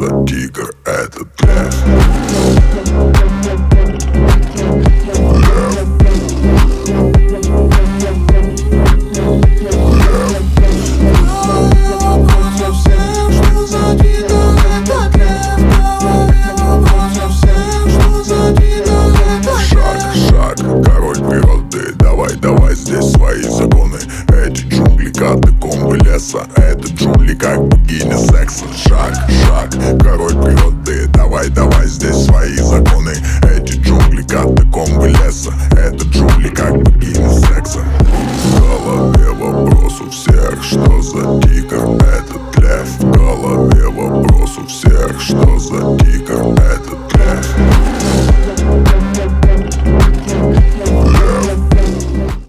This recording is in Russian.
считается, тигр, этот лев. Давай здесь свои законы. Эти джунгли катакомбы леса, это джунгли как богиня секса. Шаг, король природы. Давай здесь свои законы. Эти джунгли катакомбы леса, это джунгли как